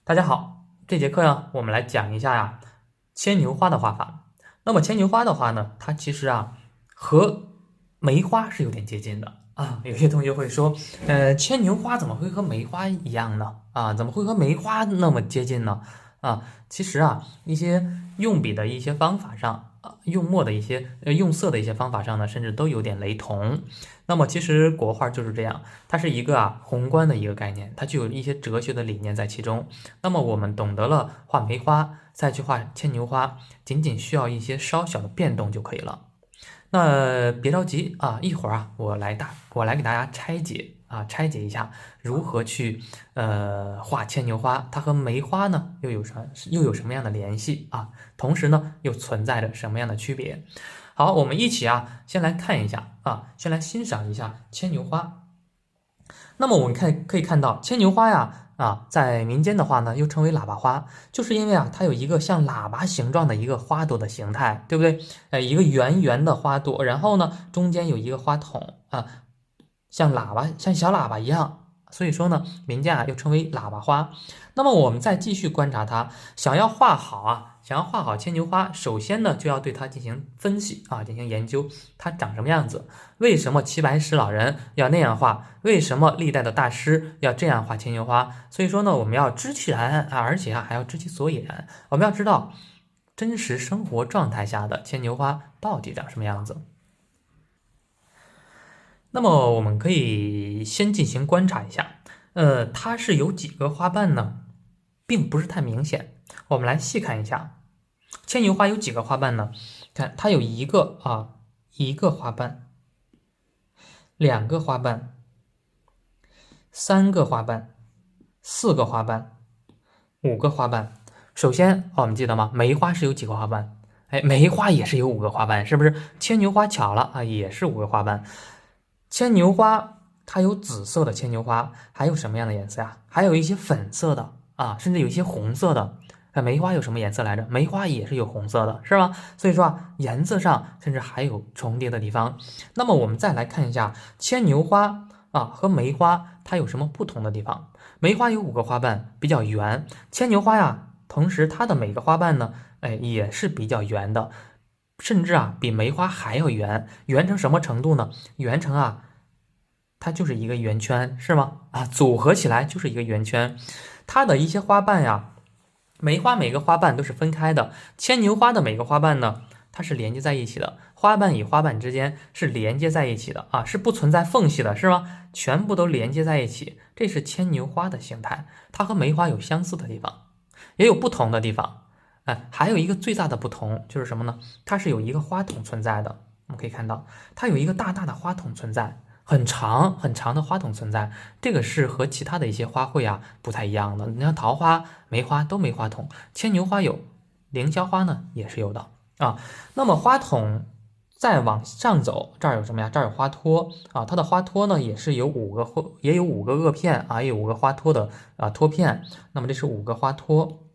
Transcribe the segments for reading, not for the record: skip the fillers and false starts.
大家好，这节课呢，我们来讲一下牵牛花的画法。那么牵牛花的话呢，它其实和梅花是有点接近的啊。有些同学会说，牵牛花怎么会和梅花一样呢？怎么会和梅花那么接近呢？其实一些用笔的一些方法上，用墨的一些用色的一些方法上呢，甚至都有点雷同。那么其实国画就是这样，它是一个宏观的一个概念，它具有一些哲学的理念在其中。那么我们懂得了画梅花，再去画牵牛花，仅仅需要一些稍小的变动就可以了。那别着急一会儿我来给大家拆解一下如何去画牵牛花，它和梅花呢又有什么样的联系同时呢又存在着什么样的区别？好，我们一起先来看一下先来欣赏一下牵牛花。那么我们可以看到牵牛花在民间的话呢，又称为喇叭花，就是因为它有一个像喇叭形状的一个花朵的形态，对不对？一个圆圆的花朵，然后呢，中间有一个花筒像喇叭，像小喇叭一样，所以说呢，民间又称为喇叭花。那么我们再继续观察它，想要画好牵牛花，首先呢就要对它进行分析进行研究，它长什么样子？为什么齐白石老人要那样画？为什么历代的大师要这样画牵牛花？所以说呢，我们要知其然而且还要知其所以然。我们要知道真实生活状态下的牵牛花到底长什么样子。那么我们可以先进行观察一下，它是有几个花瓣呢？并不是太明显。我们来细看一下，牵牛花有几个花瓣呢？看，它有一个花瓣，两个花瓣，三个花瓣，四个花瓣，五个花瓣。首先，我们记得吗？梅花是有几个花瓣？梅花也是有5个花瓣，是不是？牵牛花巧了也是5个花瓣。牵牛花它有紫色的牵牛花，还有什么样的颜色呀？还有一些粉色的甚至有一些红色的。梅花有什么颜色来着？梅花也是有红色的，是吧？所以说颜色上甚至还有重叠的地方。那么我们再来看一下牵牛花和梅花它有什么不同的地方？梅花有5个花瓣，比较圆；牵牛花同时它的每个花瓣呢，也是比较圆的，甚至比梅花还要圆。圆成什么程度呢？圆成它就是一个圆圈，是吗？组合起来就是一个圆圈。它的一些花瓣梅花每个花瓣都是分开的，牵牛花的每个花瓣呢，它是连接在一起的，花瓣与花瓣之间是连接在一起的是不存在缝隙的，是吗？全部都连接在一起，这是牵牛花的形态。它和梅花有相似的地方，也有不同的地方。还有一个最大的不同就是什么呢？它是有一个花筒存在的。我们可以看到，它有一个大大的花筒存在。很长很长的花筒存在，这个是和其他的一些花卉不太一样的。你像桃花、梅花都没花筒，牵牛花有，凌霄花呢也是有的那么花筒再往上走，这儿有什么呀？这儿有花托它的花托呢也是有也有5个萼片也有5个花托的托片。那么这是5个花托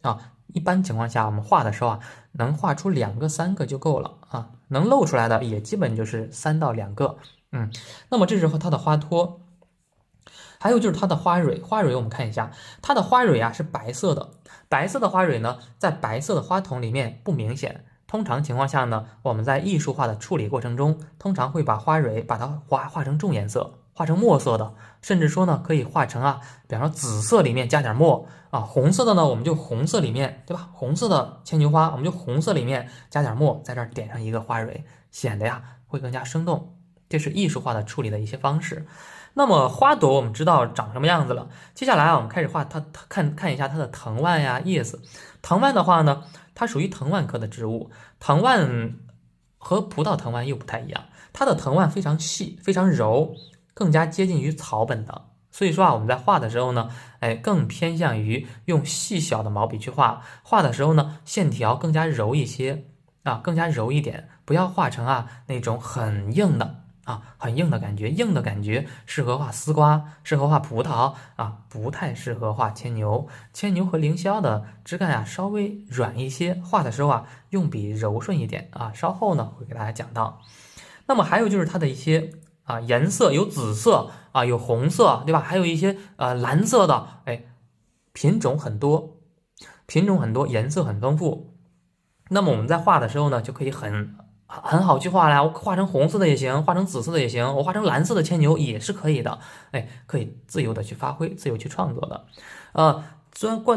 一般情况下我们画的时候能画出2个、3个就够了能露出来的也基本就是3到2个。那么这时候它的花托，还有就是它的花蕊。花蕊我们看一下，它的花蕊是白色的。白色的花蕊呢，在白色的花筒里面不明显。通常情况下呢，我们在艺术化的处理过程中，通常会把花蕊把它画成重颜色，画成墨色的，甚至说呢可以画成比方说紫色里面加点墨红色的呢我们就红色里面，对吧？红色的牵牛花我们就红色里面加点墨，在这儿点上一个花蕊，显得会更加生动。这是艺术化的处理的一些方式。那么花朵我们知道长什么样子了，接下来我们开始画它，看一下它的藤蔓叶子。藤蔓的话呢，它属于藤蔓科的植物。藤蔓和葡萄藤蔓又不太一样，它的藤蔓非常细，非常柔，更加接近于草本的。所以说我们在画的时候呢，更偏向于用细小的毛笔去画。画的时候呢，线条更加柔一些更加柔一点，不要画成那种很硬的。很硬的感觉，硬的感觉适合画丝瓜，适合画葡萄不太适合画牵牛。牵牛和凌霄的枝干稍微软一些，画的时候用笔柔顺一点稍后呢会给大家讲到。那么还有就是它的一些颜色，有紫色有红色，对吧？还有一些蓝色的，品种很多。品种很多，颜色很丰富。那么我们在画的时候呢，就可以很好去画了。我画成红色的也行，画成紫色的也行，我画成蓝色的牵牛也是可以的。哎，可以自由的去发挥，自由去创作的。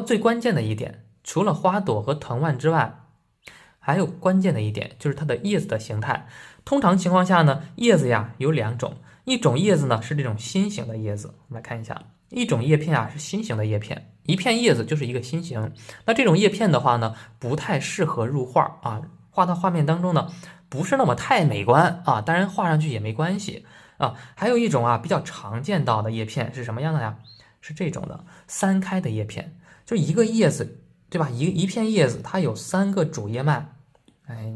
最关键的一点，除了花朵和藤蔓之外，还有关键的一点就是它的叶子的形态。通常情况下呢，叶子呀有两种，一种叶子呢是这种心形的叶子，我们来看一下，一种叶片啊是心形的叶片，一片叶子就是一个心形。那这种叶片的话呢，不太适合入画啊，画到画面当中呢不是那么太美观啊，当然画上去也没关系啊。还有一种啊比较常见到的叶片是什么样的呀？是这种的三开的叶片，就一个叶子。对吧？一片叶子，它有3个主叶脉，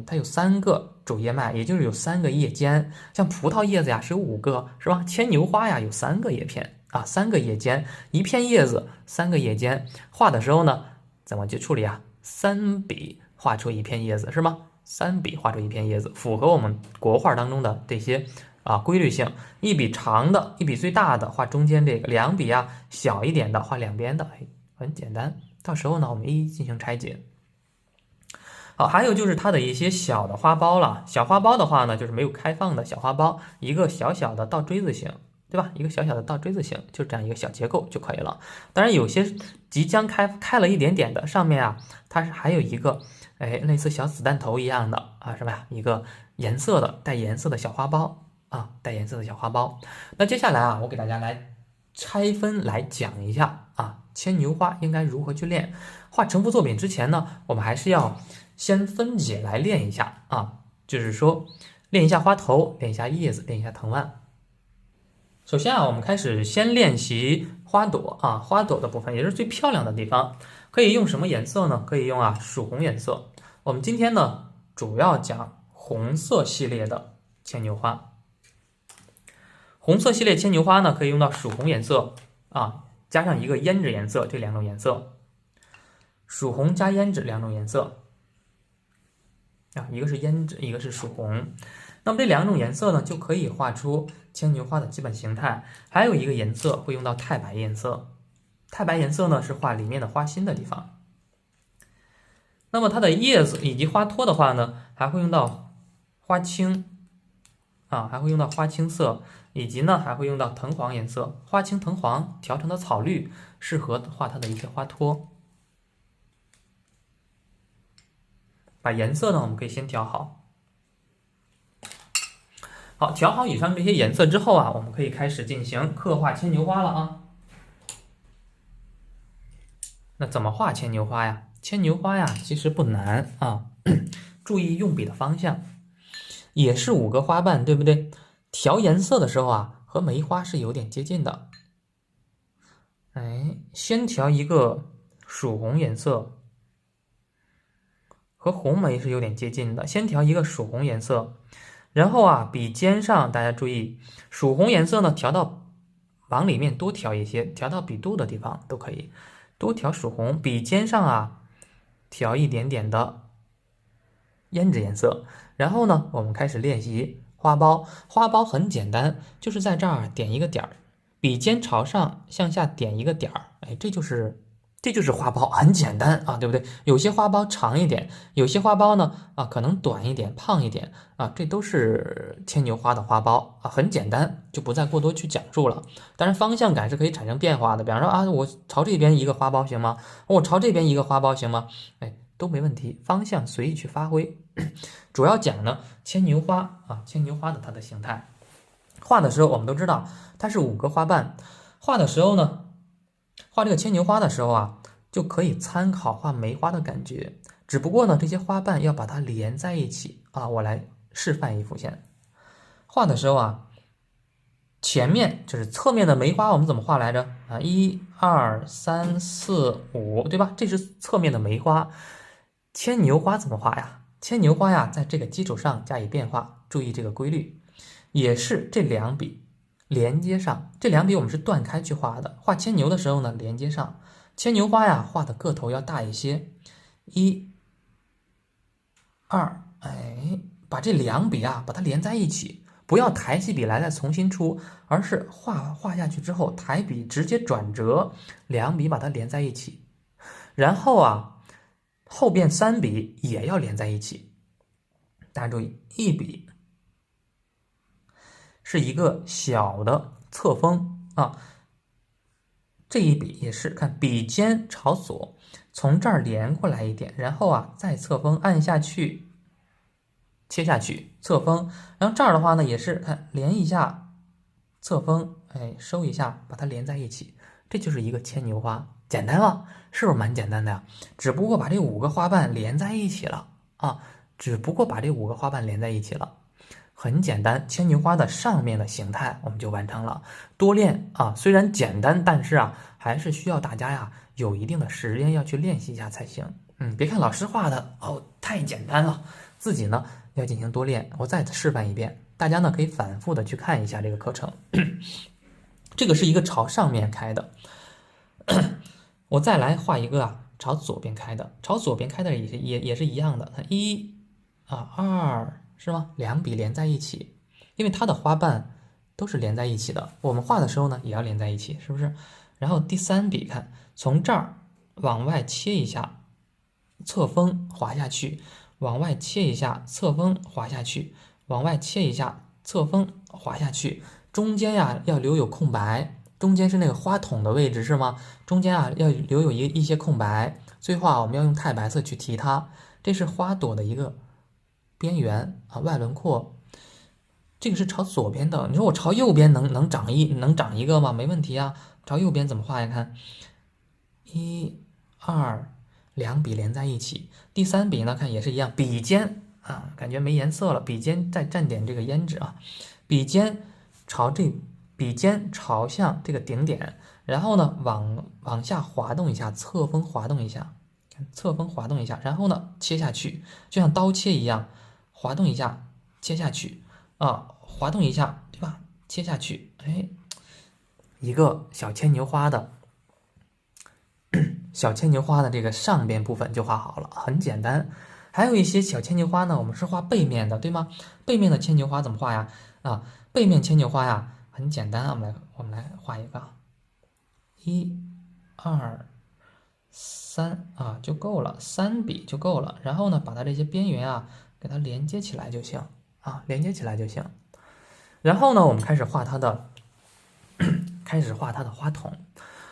它有3个主叶脉，也就是有3个叶尖。像葡萄叶子呀是有5个，是吧？牵牛花呀有3个叶片啊，3个叶尖，一片叶子3个叶尖。画的时候呢，怎么去处理啊？3笔画出一片叶子是吗？3笔画出一片叶子，符合我们国画当中的这些规律性。一笔长的，一笔最大的画中间这个，2笔啊小一点的画两边的，很简单。到时候呢，我们一一进行拆解。好，还有就是它的一些小的花苞了。小花苞的话呢，就是没有开放的小花苞，一个小小的倒锥子形，对吧？一个小小的倒锥子形，就这样一个小结构就可以了。当然，有些即将开了一点点的，上面啊，它是还有一个类似小子弹头一样的什么呀？一个颜色的带颜色的小花苞啊，带颜色的小花苞。那接下来啊，我给大家来拆分来讲一下牵牛花应该如何去练。画成幅作品之前呢，我们还是要先分解来练一下就是说练一下花头，练一下叶子，练一下藤蔓。首先我们开始先练习花朵花朵的部分，也是最漂亮的地方。可以用什么颜色呢？可以用曙红颜色。我们今天呢，主要讲红色系列的牵牛花。红色系列牵牛花呢，可以用到曙红颜色加上一个胭脂颜色，这2种颜色，曙红加胭脂2种颜色一个是胭脂，一个是曙红。那么这2种颜色呢，就可以画出牵牛花的基本形态。还有一个颜色会用到太白颜色，太白颜色呢是画里面的花心的地方。那么它的叶子以及花托的话呢，还会用到花青还会用到花青色，以及呢还会用到藤黄颜色，花青藤黄调成的草绿，适合画它的一些花托。把颜色呢，我们可以先调好。好，调好以上这些颜色之后我们可以开始进行刻画牵牛花了那怎么画牵牛花呀？牵牛花呀，其实不难注意用笔的方向，也是5个花瓣，对不对？调颜色的时候和梅花是有点接近的。先调一个曙红颜色，和红梅是有点接近的。先调一个曙红颜色，然后笔尖上大家注意，曙红颜色呢调到往里面多调一些，调到笔肚的地方都可以，多调曙红。笔尖上调一点点的胭脂颜色。然后呢，我们开始练习花苞。花苞很简单，就是在这儿点一个点儿，笔尖朝上向下点一个点儿，这就是花苞，很简单对不对？有些花苞长一点，有些花苞呢可能短一点，胖一点这都是牵牛花的花苞很简单，就不再过多去讲述了。当然方向感是可以产生变化的，比方说我朝这边一个花苞行吗？我朝这边一个花苞行吗？都没问题，方向随意去发挥。主要讲呢牵牛花牵牛花的它的形态。画的时候我们都知道它是5个花瓣，画的时候呢，画这个牵牛花的时候就可以参考画梅花的感觉，只不过呢这些花瓣要把它连在一起我来示范一幅先。画的时候前面就是侧面的梅花，我们怎么画来着1、2、3、4、5，对吧？这是侧面的梅花。牵牛花怎么画呀？牵牛花在这个基础上加以变化，注意这个规律，也是这2笔连接上，这2笔我们是断开去画的。画牵牛的时候呢，连接上。牵牛花画的个头要大一些，1、2，把这2笔把它连在一起，不要抬起笔来再重新出，而是画下去之后抬笔直接转折，2笔把它连在一起。然后啊，后边3笔也要连在一起。大家注意，一笔是一个小的侧锋啊，这一笔也是看笔尖朝左，从这儿连过来一点，然后啊再侧锋按下去，切下去，侧锋，然后这儿的话呢也是看连一下，侧锋，哎，收一下，把它连在一起，这就是一个牵牛花，简单了，是不是蛮简单的呀？只不过把这5个花瓣连在一起了啊，只不过把这5个花瓣连在一起了。很简单，牵牛花的上面的形态我们就完成了。多练啊，虽然简单，但是啊，还是需要大家呀有一定的时间要去练习一下才行。别看老师画的哦太简单了，自己呢要进行多练。我再示范一遍，大家呢可以反复的去看一下这个课程。这个是一个朝上面开的，我再来画一个啊朝左边开的，朝左边开的也是一样的，1啊2。是吗？2笔连在一起，因为它的花瓣都是连在一起的，我们画的时候呢也要连在一起，是不是？然后第3笔看，从这儿往外切一下，侧锋滑下去，往外切一下，侧锋滑下去，往外切一下，侧锋滑下去，中间呀要留有空白，中间是那个花筒的位置是吗？中间啊要留有一些空白，最后啊我们要用钛白色去提它，这是花朵的一个边缘啊，外轮廓，这个是朝左边的。你说我朝右边能长一个吗？没问题啊。朝右边怎么画呀？看，1、2，两笔连在一起。第3笔呢，看也是一样，笔尖啊，感觉没颜色了，笔尖再蘸点这个胭脂啊，笔尖朝向这个顶点，然后呢往下滑动一下，侧锋滑动一下，侧锋滑动一下，然后呢切下去，就像刀切一样。滑动一下，切下去啊，滑动一下，对吧？切下去，哎，一个小牵牛花的这个上边部分就画好了，很简单。还有一些小牵牛花呢，我们是画背面的，对吗？背面的牵牛花怎么画呀？啊，背面牵牛花呀，很简单，我们来画一个，1、2、3啊，就够了，3笔就够了。然后呢，把它这些边缘啊。给它连接起来就行啊，连接起来就行。然后呢，我们开始画它的花筒。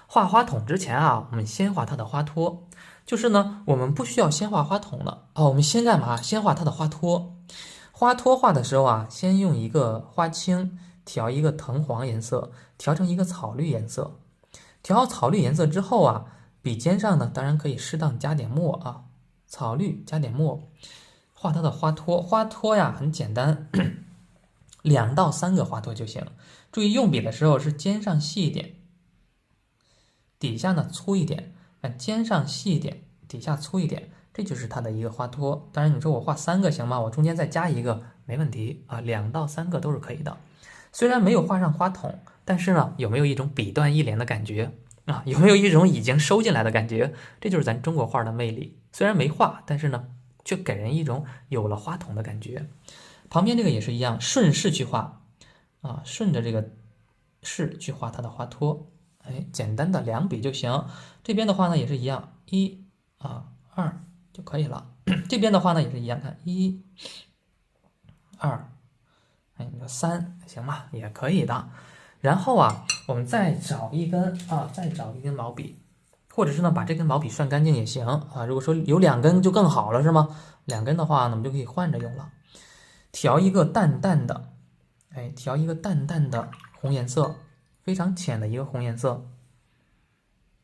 画花筒之前啊，我们先画它的花托。就是呢，我们不需要先画花筒了啊，我们先干嘛？先画它的花托。花托画的时候啊，先用一个花青调一个藤黄颜色，调成一个草绿颜色。调好草绿颜色之后啊，笔尖上呢，当然可以适当加点墨啊，草绿加点墨。画它的花托，花托呀很简单，2到3个花托就行。注意用笔的时候是尖上细一点，底下呢粗一点，尖上细一点，底下粗一点，这就是它的一个花托。当然你说我画3个行吗？我中间再加一个没问题啊，2到3个都是可以的。虽然没有画上花筒，但是呢，有没有一种笔断意连的感觉啊？有没有一种已经收进来的感觉？这就是咱中国画的魅力。虽然没画，但是呢。却给人一种有了花筒的感觉。旁边这个也是一样，顺势去画啊，顺着这个势去画它的花托。哎，简单的2笔就行。这边的话呢也是一样，1、2就可以了。这边的话呢也是一样，看1、2，哎，你说3行吗？也可以的。然后啊，我们再找一根毛笔。或者是呢，把这根毛笔涮干净也行啊。如果说有2根就更好了，是吗？2根的话呢，我们就可以换着用了。调一个淡淡的，哎，调一个淡淡的红颜色，非常浅的一个红颜色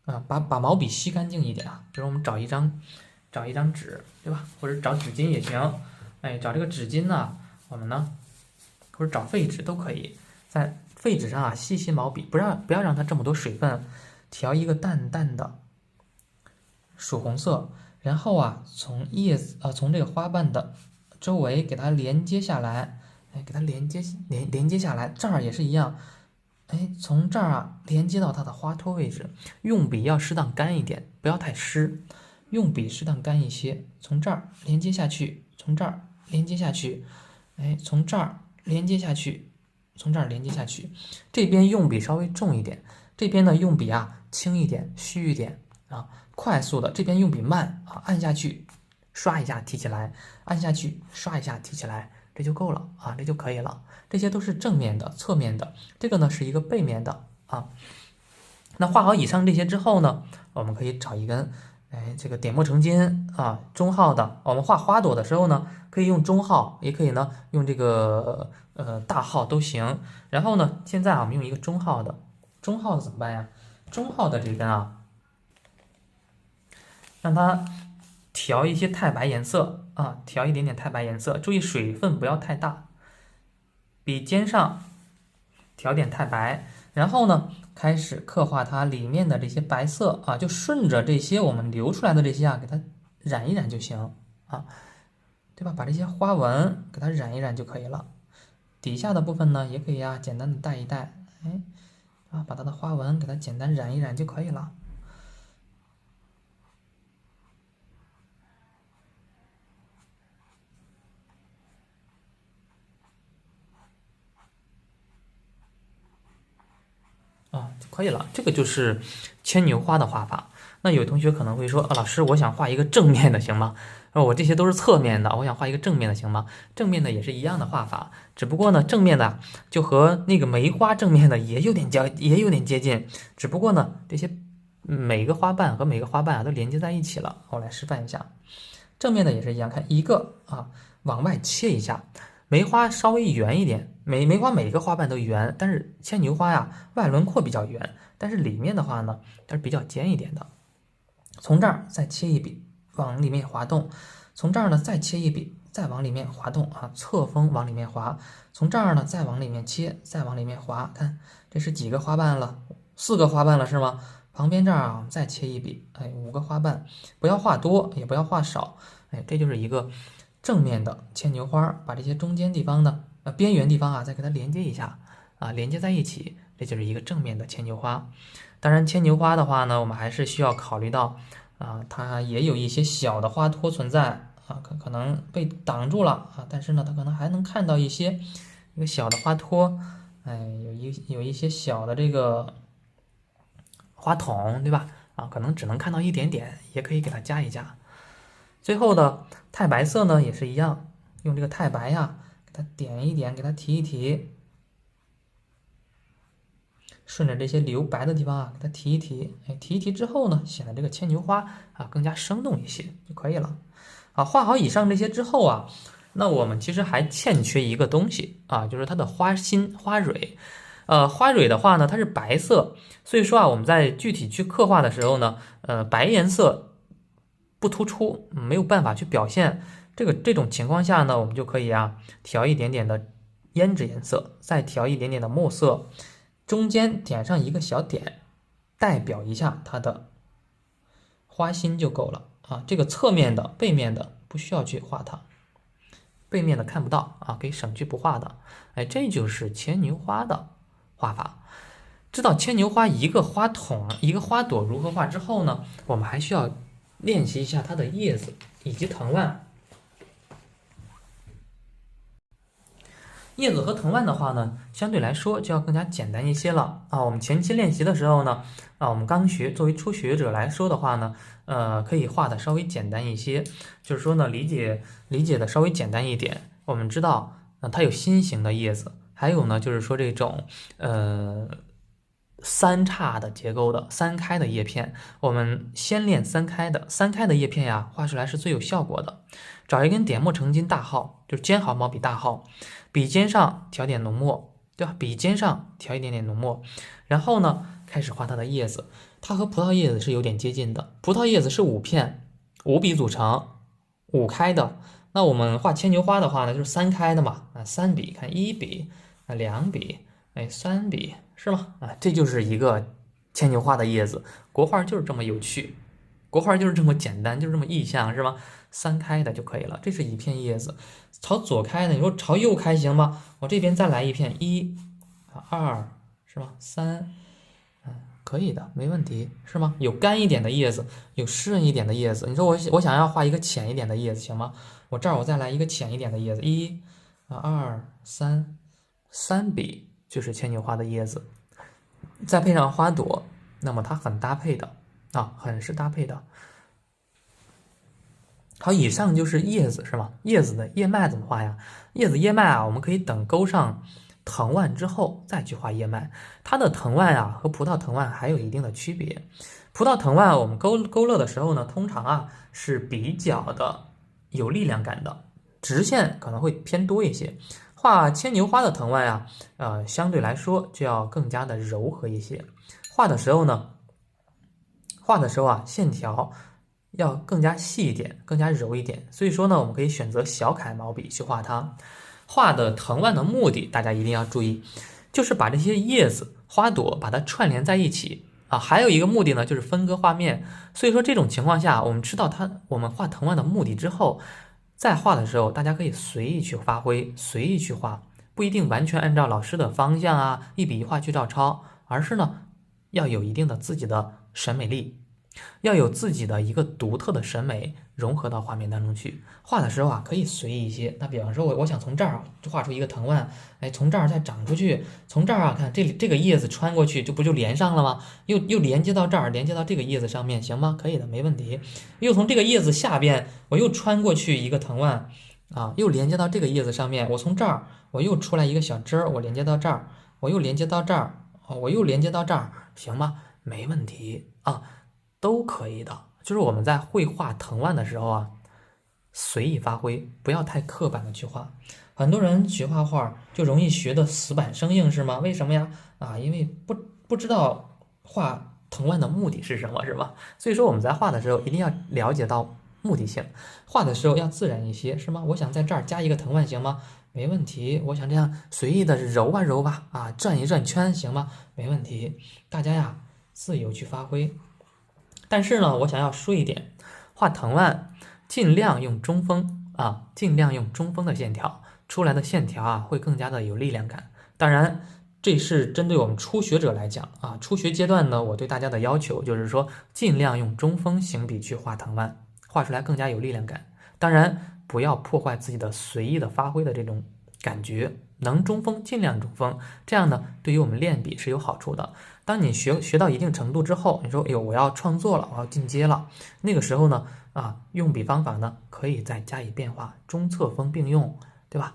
啊。把毛笔吸干净一点啊。比如我们找一张纸，对吧？或者找纸巾也行。哎，找这个纸巾呢，我们呢，或者找废纸都可以，在废纸上啊吸毛笔，不要让它这么多水分。调一个淡淡的曙红色，然后啊，从这个花瓣的周围给它连接下来，哎，给它连接下来，这儿也是一样，哎，从这儿啊连接到它的花托位置，用笔要适当干一点，不要太湿，用笔适当干一些，从这儿连接下去，从这儿连接下去，哎，从这儿连接下去，从这儿连接下去，这边用笔稍微重一点，这边呢用笔啊轻一点，虚一点啊，快速的，这边用笔慢啊，按下去，刷一下提起来，按下去，刷一下提起来，这就够了啊，这就可以了。这些都是正面的、侧面的，这个呢是一个背面的啊。那画好以上这些之后呢，我们可以找一根，这个点墨成金啊，中号的。我们画花朵的时候呢，可以用中号，也可以呢用这个大号都行。然后呢，现在啊，我们用一个中号的，中号的怎么办呀？中号的这根啊，让它调一些太白颜色啊，调一点点太白颜色，注意水分不要太大。笔尖上调点太白，然后呢，开始刻画它里面的这些白色啊，就顺着这些我们流出来的这些啊，给它染一染就行啊，对吧？把这些花纹给它染一染就可以了。底下的部分呢，也可以啊，简单的带一带，把它的花纹给它简单染一染就可以了。就可以了。这个就是牵牛花的画法。那有同学可能会说，老师，我想画一个正面的，行吗？我这些都是侧面的，我想画一个正面的，行吗？正面的也是一样的画法，只不过呢，正面的就和那个梅花正面的也有点接近，只不过呢，这些每个花瓣和每个花瓣都连接在一起了。我来示范一下，正面的也是一样，看一个往外切一下。梅花稍微圆一点，梅花每个花瓣都圆，但是牵牛花呀，外轮廓比较圆，但是里面的话呢，它是比较尖一点的。从这儿再切一笔，往里面滑动；从这儿呢再切一笔，再往里面滑动啊，侧锋往里面滑。从这儿呢再往里面切，再往里面滑。看这是几个花瓣了？4个花瓣了是吗？旁边这儿啊再切一笔，5个花瓣，不要画多，也不要画少，这就是一个正面的牵牛花。把这些中间地方的边缘地方啊再给它连接一下啊，连接在一起，这就是一个正面的牵牛花。当然，牵牛花的话呢，我们还是需要考虑到它也有一些小的花托存在啊，可能被挡住了啊，但是呢，它可能还能看到一个小的花托，有一些小的这个花筒，对吧？可能只能看到一点点，也可以给它加一加。最后的太白色呢也是一样，用这个太白呀，给它点一点，给它提一提。顺着这些留白的地方啊，给它提一提，提一提之后呢，显得这个牵牛花更加生动一些就可以了。画好以上这些之后啊，那我们其实还欠缺一个东西就是它的花心、花蕊。花蕊的话呢，它是白色，所以说我们在具体去刻画的时候呢，白颜色不突出，没有办法去表现这种情况下呢，我们就可以调一点点的胭脂颜色，再调一点点的墨色。中间点上一个小点，代表一下它的花心就够了这个侧面的、背面的不需要去画它，背面的看不到可以省去不画的。这就是牵牛花的画法。知道牵牛花一个花筒、一个花朵如何画之后呢，我们还需要练习一下它的叶子以及藤蔓。叶子和藤蔓的话呢，相对来说就要更加简单一些了我们前期练习的时候呢，我们刚学，作为初学者来说的话呢，可以画的稍微简单一些，就是说呢，理解的稍微简单一点。我们知道，它有心形的叶子，还有呢，就是说这种三叉的结构的三开的叶片，我们先练三开的叶片呀，画出来是最有效果的。找一根点墨成金大号，就是尖毫毛笔大号，笔尖上调点浓墨，对吧？笔尖上调一点点浓墨，然后呢，开始画它的叶子。它和葡萄叶子是有点接近的，葡萄叶子是5片，5笔组成，5开的。那我们画牵牛花的话呢，就是3开的嘛，3笔，看1笔，2笔，3笔，是吗？这就是一个牵牛花的叶子。国画就是这么有趣，国画就是这么简单，就是这么意象，是吧？3开的就可以了。这是一片叶子，朝左开的，你说朝右开行吗？我这边再来一片，1、2，是吧？3，可以的，没问题，是吗？有干一点的叶子，有湿润一点的叶子。你说我想要画一个浅一点的叶子，行吗？我这儿我再来一个浅一点的叶子，1、2、3笔就是牵牛花的叶子，再配上花朵，那么它很搭配的啊，很是搭配的。好，以上就是叶子是吗？叶子的叶脉怎么画呀？叶子叶脉啊，我们可以等勾上藤蔓之后再去画叶脉。它的藤蔓啊和葡萄藤蔓还有一定的区别。葡萄藤蔓我们勾勒的时候呢，通常啊是比较的有力量感的，直线可能会偏多一些。画牵牛花的藤蔓啊，相对来说就要更加的柔和一些。画的时候啊，线条要更加细一点，更加柔一点。所以说呢，我们可以选择小楷毛笔去画它。画的藤蔓的目的，大家一定要注意，就是把这些叶子、花朵把它串联在一起啊。还有一个目的呢，就是分割画面。所以说这种情况下，我们知道我们画藤蔓的目的之后，在画的时候，大家可以随意去发挥，随意去画，不一定完全按照老师的方向啊，一笔一画去照抄，而是呢，要有一定的自己的审美力。要有自己的一个独特的审美融合到画面当中去。画的时候啊，可以随意一些。那比方说我想从这儿画出一个藤蔓，哎，从这儿再长出去，从这儿啊，看这个叶子穿过去，不就连上了吗？又连接到这儿，连接到这个叶子上面，行吗？可以的，没问题。又从这个叶子下边，我又穿过去一个藤蔓啊，又连接到这个叶子上面。我从这儿我又出来一个小枝儿，我连接到这儿，我又连接到这儿，我又连接到这儿，行吗？没问题啊。都可以的，就是我们在绘画藤蔓的时候啊，随意发挥，不要太刻板的去画。很多人学画画就容易学的死板生硬，是吗？为什么呀？啊，因为不知道画藤蔓的目的是什么，是吧？所以说我们在画的时候一定要了解到目的性，画的时候要自然一些，是吗？我想在这儿加一个藤蔓，行吗？没问题。我想这样随意的揉吧揉吧，啊，转一转圈，行吗？没问题。大家呀，自由去发挥。但是呢，我想要说一点，画藤蔓尽量用中锋啊，尽量用中锋的线条，出来的线条啊会更加的有力量感。当然，这是针对我们初学者来讲啊，初学阶段呢，我对大家的要求就是说，尽量用中锋行笔去画藤蔓，画出来更加有力量感。当然，不要破坏自己的随意的发挥的这种感觉，能中锋尽量中锋，这样呢，对于我们练笔是有好处的。当你学到一定程度之后，你说，哎呦，我要创作了，我要进阶了，那个时候呢，啊，用笔方法呢可以再加以变化，中侧锋并用，对吧？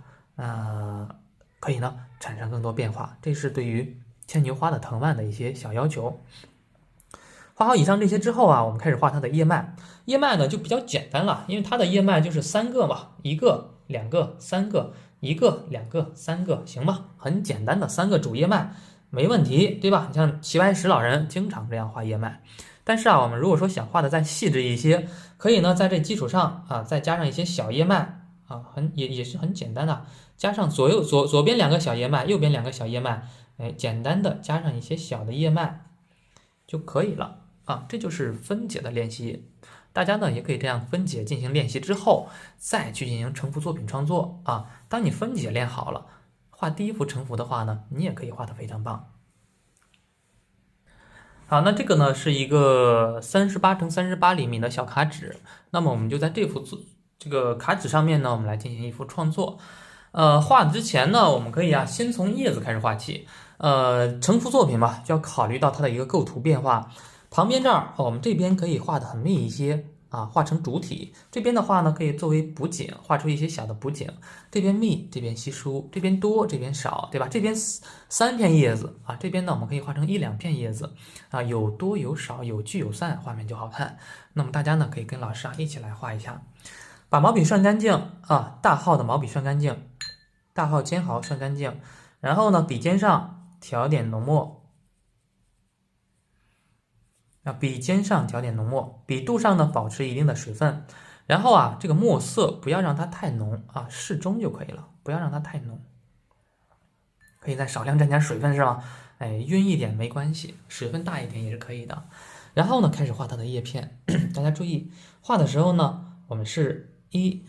可以呢产生更多变化。这是对于牵牛花的藤蔓的一些小要求。画好以上这些之后啊，我们开始画它的叶脉。叶脉呢就比较简单了，因为它的叶脉就是3个嘛，一个、2个、3个，一个、2个、3个，行吧？很简单的3个主叶脉。没问题，对吧？你像齐白石老人经常这样画叶脉。但是啊，我们如果说想画的再细致一些，可以呢在这基础上啊再加上一些小叶脉啊，也是很简单的，加上左边2个小叶脉，右边2个小叶脉，哎，简单的加上一些小的叶脉就可以了啊。这就是分解的练习。大家呢也可以这样分解进行练习之后，再去进行成幅作品创作啊。当你分解练好了，画第一幅成幅的话呢，你也可以画得非常棒。好，那这个呢是一个38×38厘米的小卡纸，那么我们就在这个卡纸上面呢，我们来进行一幅创作。画之前呢，我们可以啊先从叶子开始画起。成幅作品嘛，就要考虑到它的一个构图变化。旁边这儿，我们这边可以画的很密一些。啊，画成主体，这边的话呢，可以作为补景，画出一些小的补景。这边密，这边稀疏，这边多，这边少，对吧？这边3片叶子啊，这边呢，我们可以画成1、2片叶子啊，有多有少，有聚有散，画面就好看。那么大家呢，可以跟老师啊一起来画一下，把毛笔涮干净啊，大号的毛笔涮干净，大号尖毫涮干净，然后呢，笔尖上调点浓墨。笔尖上调点浓墨，笔肚上呢保持一定的水分，然后啊这个墨色不要让它太浓啊，适中就可以了，不要让它太浓，可以再少量沾点水分是吗？哎，晕一点没关系，水分大一点也是可以的。然后呢开始画它的叶片，大家注意画的时候呢，我们是1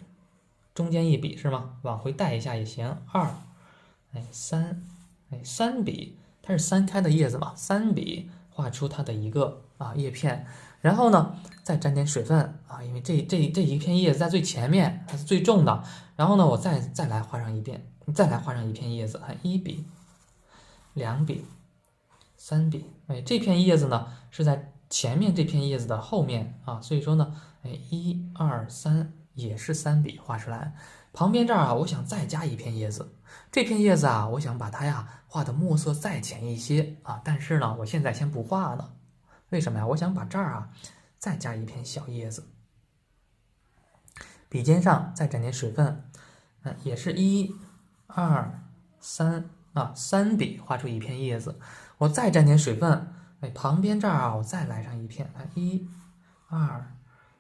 中间一笔是吗？往回带一下也行，2，哎3，哎3笔，它是3开的叶子嘛，3笔画出它的一个叶片，然后呢再沾点水分啊，因为这一片叶子在最前面，它是最重的。然后呢我再来画上一遍，再来画上一片叶子，看1笔、2笔、3笔，哎，这片叶子呢是在前面这片叶子的后面啊，所以说呢，1、2、3也是3笔画出来。旁边这儿啊，我想再加一片叶子，这片叶子啊，我想把它呀画的墨色再浅一些啊，但是呢，我现在先不画呢，为什么呀？我想把这儿啊再加一片小叶子，笔尖上再沾点水分，也是1、2、3啊，3笔画出一片叶子，我再沾点水分，旁边这儿啊，我再来上一片，1、2、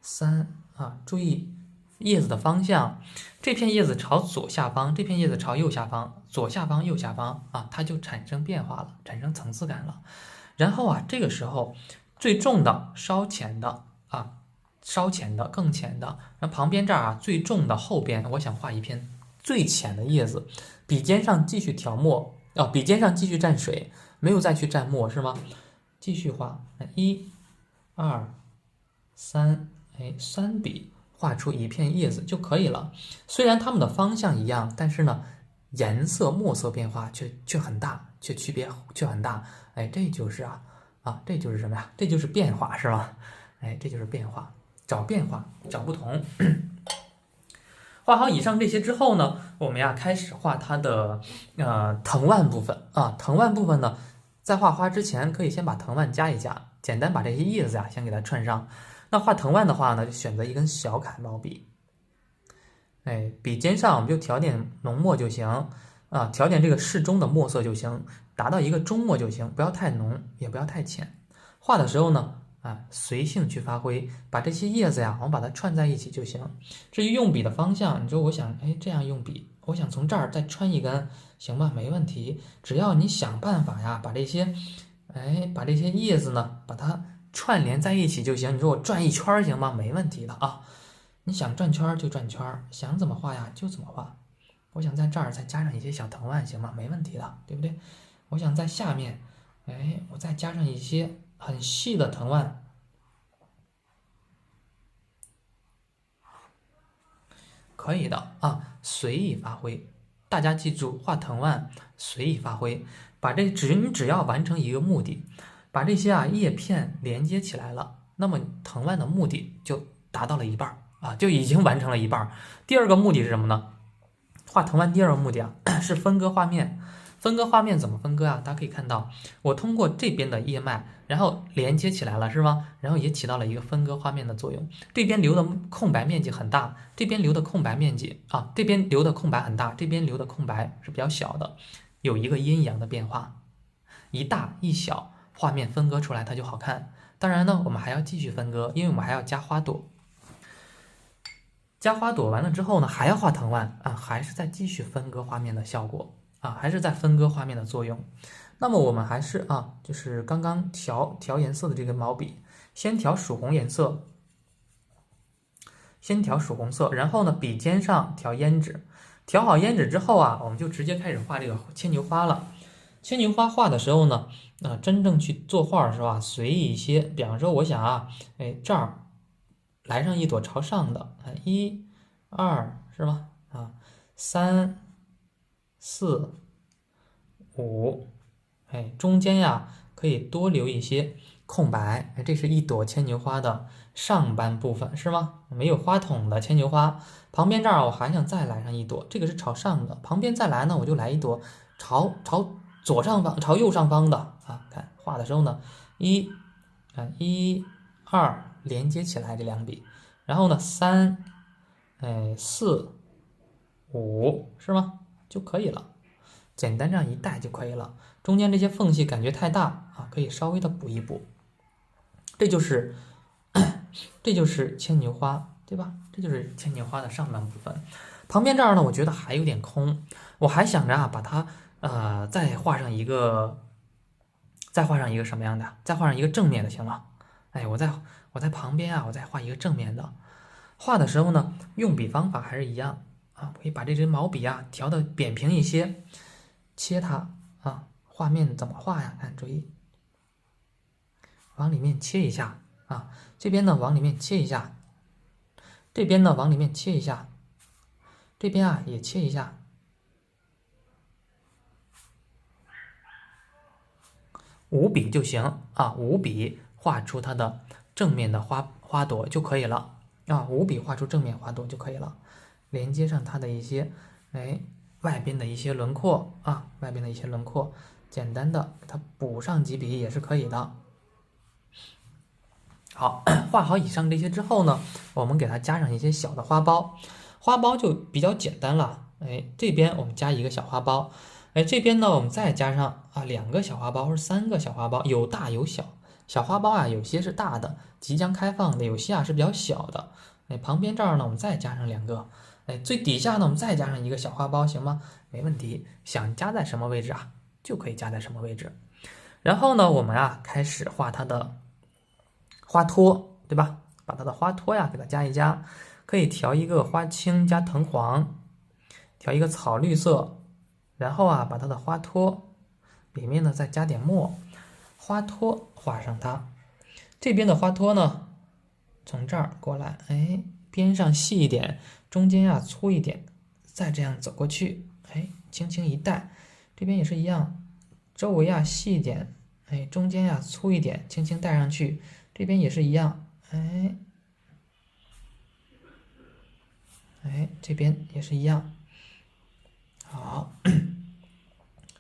3啊，注意叶子的方向，这片叶子朝左下方，这片叶子朝右下方，左下方、右下方啊，它就产生变化了，产生层次感了。然后啊，这个时候最重的、稍浅的啊，稍浅的、更浅的，那旁边这儿啊最重的后边，我想画一片最浅的叶子，笔尖上继续调墨啊，笔尖上继续蘸水，没有再去蘸墨是吗？继续画，1、2、3，3笔画出一片叶子就可以了。虽然它们的方向一样，但是呢，颜色墨色变化却很大，区别却很大。这就是这就是什么呀？这就是变化是吧？这就是变化，找变化，找不同。画好以上这些之后呢，我们呀开始画它的藤蔓部分啊。藤蔓部分呢，在画花之前可以先把藤蔓夹一夹，简单把这些叶子呀先给它串上。那画藤蔓的话呢，就选择一根小楷毛笔，笔尖上我们就调点浓墨就行啊，调点这个适中的墨色就行，达到一个中墨就行，不要太浓，也不要太浅。画的时候呢，随性去发挥，把这些叶子呀，我们把它串在一起就行。至于用笔的方向，你说我想，这样用笔，我想从这儿再穿一根，行吧，没问题。只要你想办法呀，把这些叶子呢，把它串联在一起就行。你说我转一圈行吗？没问题的啊。你想转圈就转圈，想怎么画呀就怎么画。我想在这儿再加上一些小藤蔓，行吗？没问题的，对不对？我想在下面，我再加上一些很细的藤蔓，可以的啊，随意发挥。大家记住，画藤蔓随意发挥，你只要完成一个目的，把这些叶片连接起来了，那么藤蔓的目的就达到了一半啊，就已经完成了一半。第二个目的是什么呢？画藤蔓第二个目的是分割画面。分割画面怎么分割啊？大家可以看到，我通过这边的叶脉，然后连接起来了，是吗？然后也起到了一个分割画面的作用。这边留的空白面积很大，这边留的空白面积这边留的空白很大，这边留的空白是比较小的，有一个阴阳的变化，一大一小，画面分割出来它就好看。当然呢，我们还要继续分割，因为我们还要加花朵。加花朵完了之后呢，还要画藤蔓还是在继续分割画面的效果还是在分割画面的作用。那么我们还是就是刚刚调颜色的这个毛笔，先调曙红颜色，先调曙红色，然后呢笔尖上调胭脂，调好胭脂之后我们就直接开始画这个牵牛花了。牵牛花画的时候呢，真正去作画的时候随意一些。比方说，我想这儿来上一朵朝上的，1、2是吧？3、4、5，中间呀可以多留一些空白，这是一朵牵牛花的上半部分是吗？没有花筒的牵牛花，旁边这儿我还想再来上一朵，这个是朝上的，旁边再来呢，我就来一朵朝左上方、朝右上方的看画的时候呢，1、2连接起来这两笔，然后呢3、4、5是吗？就可以了，简单这样一带就可以了。中间这些缝隙感觉太大可以稍微的补一补。这就是牵牛花，对吧？这就是牵牛花的上半部分。旁边这儿呢，我觉得还有点空，我还想着把它再画上一个什么样的？再画上一个正面的，行吗？我在旁边我再画一个正面的。画的时候呢，用笔方法还是一样可以把这支毛笔调的扁平一些，切它画面怎么画呀？看，注意，往里面切一下这边呢往里面切一下，这边呢往里面切一下，这边也切一下。5笔就行5笔画出它的正面的花朵就可以了啊，5笔画出正面花朵就可以了，连接上它的一些外边的一些轮廓啊，外边的一些轮廓，简单的给它补上几笔也是可以的。好，画好以上这些之后呢，我们给它加上一些小的花苞，花苞就比较简单了。这边我们加一个小花苞，这边呢我们再加上2个小花苞或者3个小花苞，有大有小。小花苞啊，有些是大的，即将开放的；有些是比较小的。旁边这儿呢，我们再加上2个。最底下呢，我们再加上一个小花苞，行吗？没问题，想加在什么位置啊，就可以加在什么位置。然后呢，我们开始画它的花托，对吧？把它的花托给它加一加，可以调一个花青加藤黄，调一个草绿色，然后把它的花托里面呢再加点墨，花托画上它。这边的花托呢，从这儿过来，边上细一点，中间粗一点，再这样走过去，轻轻一带。这边也是一样，周围细一点，中间粗一点，轻轻带上去。这边也是一样，这边也是一样。好，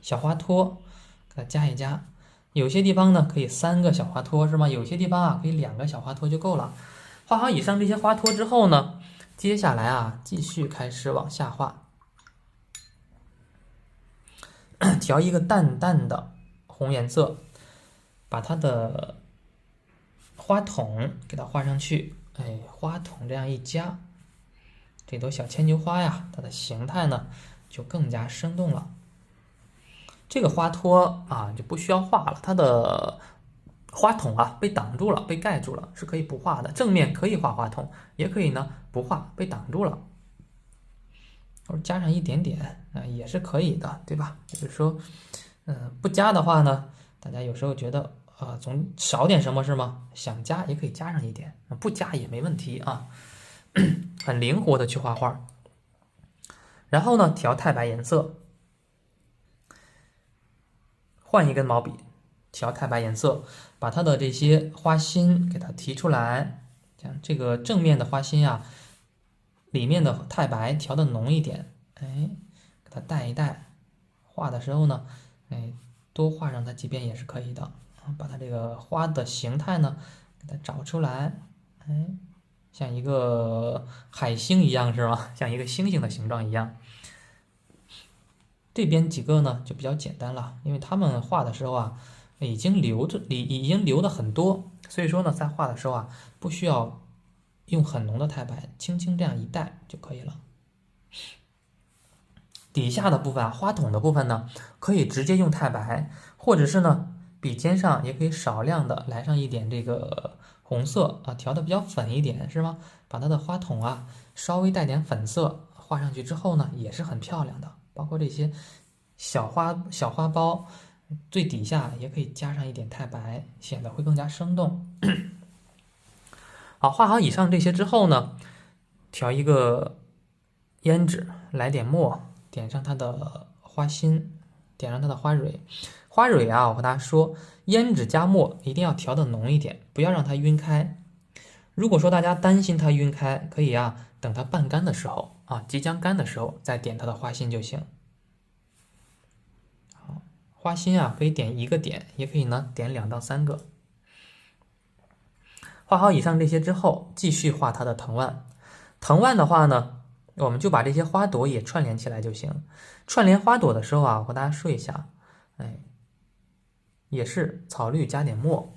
小花托给它加一加，有些地方呢可以3个小花托是吗？有些地方可以2个小花托就够了。画好以上这些花托之后呢，接下来继续开始往下画，调一个淡淡的红颜色，把它的花筒给它画上去。花筒这样一加，这朵小牵牛花它的形态呢就更加生动了。这个花托就不需要画了，它的花筒被挡住了，被盖住了，是可以不画的。正面可以画花筒，也可以呢不画，被挡住了，或者加上一点点也是可以的，对吧？就是说，不加的话呢，大家有时候觉得总少点什么是吗？想加也可以加上一点，不加也没问题啊，很灵活的去画画。然后呢，调太白颜色，换一根毛笔，调太白颜色，把它的这些花心给它提出来，像这个正面的花心里面的太白调的浓一点，给它带一带。画的时候呢，多画上它几遍也是可以的。把它这个花的形态呢，给它找出来，像一个海星一样是吗？像一个星星的形状一样。这边几个呢就比较简单了，因为他们画的时候已经留的很多，所以说呢，在画的时候不需要用很浓的太白，轻轻这样一带就可以了。底下的部分花筒的部分呢，可以直接用太白，或者是呢笔尖上也可以少量的来上一点这个红色调的比较粉一点是吗？把它的花筒稍微带点粉色画上去之后呢，也是很漂亮的。包括这些小花苞，最底下也可以加上一点太白，显得会更加生动。好，画好以上这些之后呢，调一个胭脂，来点墨，点上它的花心，点上它的花蕊。花蕊我和大家说，胭脂加墨一定要调的浓一点，不要让它晕开。如果说大家担心它晕开，可以等它半干的时候即将干的时候再点它的花心就行。好，花心可以点1个点，也可以呢点2到3个。画好以上这些之后，继续画它的藤蔓。藤蔓的话呢，我们就把这些花朵也串联起来就行。串联花朵的时候我和大家说一下，也是草绿加点墨。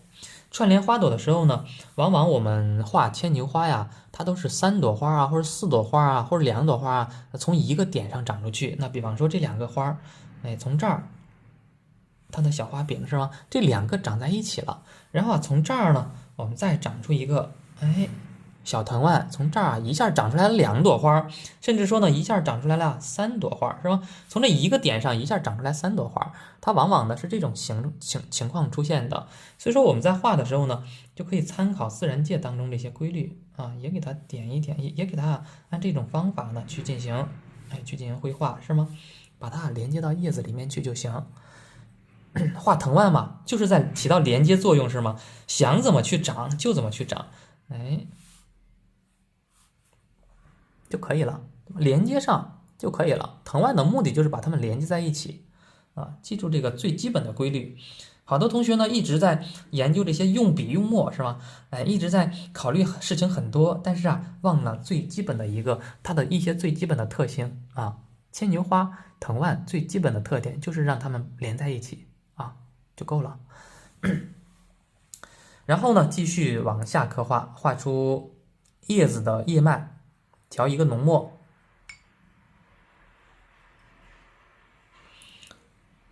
串联花朵的时候呢，往往我们画牵牛花它都是3朵花或者4朵花或者2朵花从一个点上长出去。那比方说这2个花从这儿，它的小花柄是吗？这2个长在一起了，然后从这儿呢，我们再长出一个小藤蔓，从这儿一下长出来了2朵花，甚至说呢一下长出来了3朵花，是吧？从这一个点上一下长出来3朵花，它往往呢是这种情况出现的。所以说我们在画的时候呢，就可以参考自然界当中这些规律也给它点一点，也给它按这种方法呢去进行绘画，是吗？把它连接到叶子里面去就行。画藤蔓嘛，就是在起到连接作用是吗？想怎么去长就怎么去长，哎，就可以了，连接上就可以了。藤蔓的目的就是把它们连接在一起啊，记住这个最基本的规律。好多同学呢一直在研究这些用笔用墨是吧？哎，一直在考虑事情很多，但是啊，忘了最基本的一个它的一些最基本的特性啊。牵牛花藤蔓最基本的特点就是让它们连在一起啊，就够了。然后呢，继续往下刻画，画出叶子的叶脉，调一个浓墨。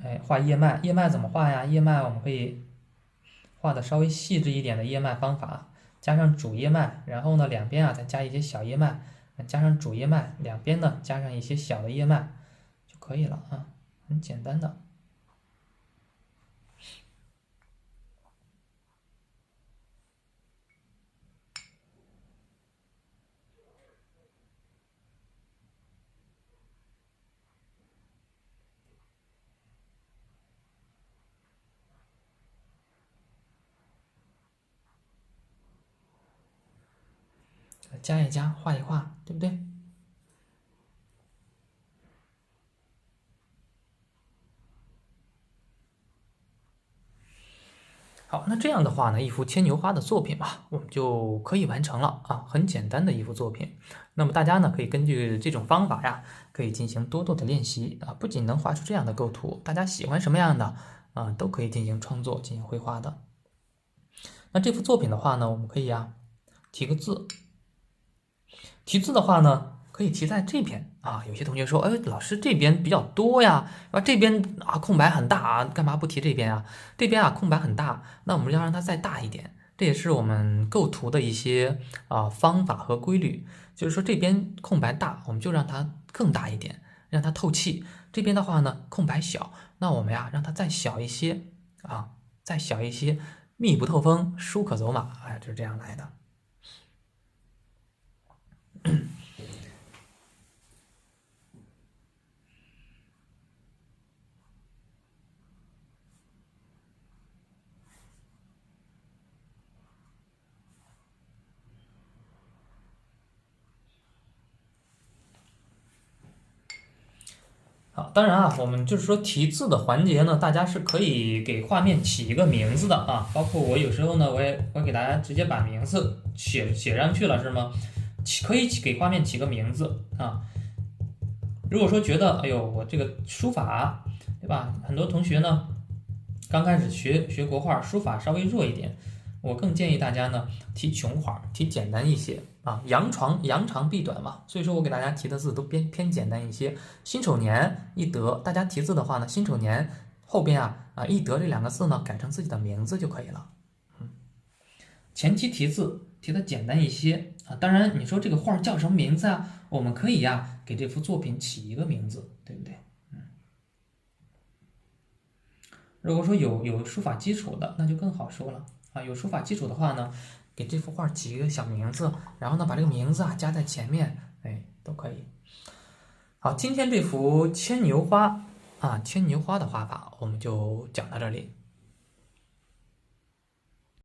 哎，画叶脉，叶脉怎么画呀？叶脉我们可以画的稍微细致一点的叶脉方法，加上主叶脉，然后呢两边啊再加一些小叶脉，加上主叶脉，两边呢加上一些小的叶脉就可以了啊，很简单的。加一加，画一画，对不对？好，那这样的话呢，一幅牵牛花的作品吧，我们就可以完成了啊，很简单的一幅作品。那么大家呢，可以根据这种方法呀，可以进行多多的练习啊，不仅能画出这样的构图，大家喜欢什么样的啊，都可以进行创作、进行绘画的。那这幅作品的话呢，我们可以啊，提个字。题字的话呢，可以题在这边啊。有些同学说，哎，老师这边比较多呀，这边啊空白很大啊，干嘛不题这边啊？这边啊空白很大，那我们要让它再大一点。这也是我们构图的一些方法和规律，就是说这边空白大，我们就让它更大一点，让它透气。这边的话呢，空白小，那我们呀让它再小一些啊，再小一些，密不透风，疏可走马，哎，就是这样来的。好，当然啊，我们就是说题字的环节呢，大家是可以给画面起一个名字的啊。包括我有时候呢，我也会给大家直接把名字写上去了，是吗？可以给画面起个名字啊。如果说觉得，哎呦，我这个书法，对吧？很多同学呢，刚开始学国画，书法稍微弱一点，我更建议大家呢题穷画，题简单一些啊。扬长避短嘛，所以说我给大家提的字都偏简单一些。辛丑年一德，大家题字的话呢，辛丑年后边一德这两个字呢改成自己的名字就可以了。前期题字题的简单一些啊。当然你说这个画叫什么名字啊？我们可以给这幅作品起一个名字，对不对？如果说有书法基础的，那就更好说了啊。有书法基础的话呢，给这幅画起一个小名字，然后呢把这个名字加在前面，哎，都可以。好，今天这幅牵牛花的画法我们就讲到这里。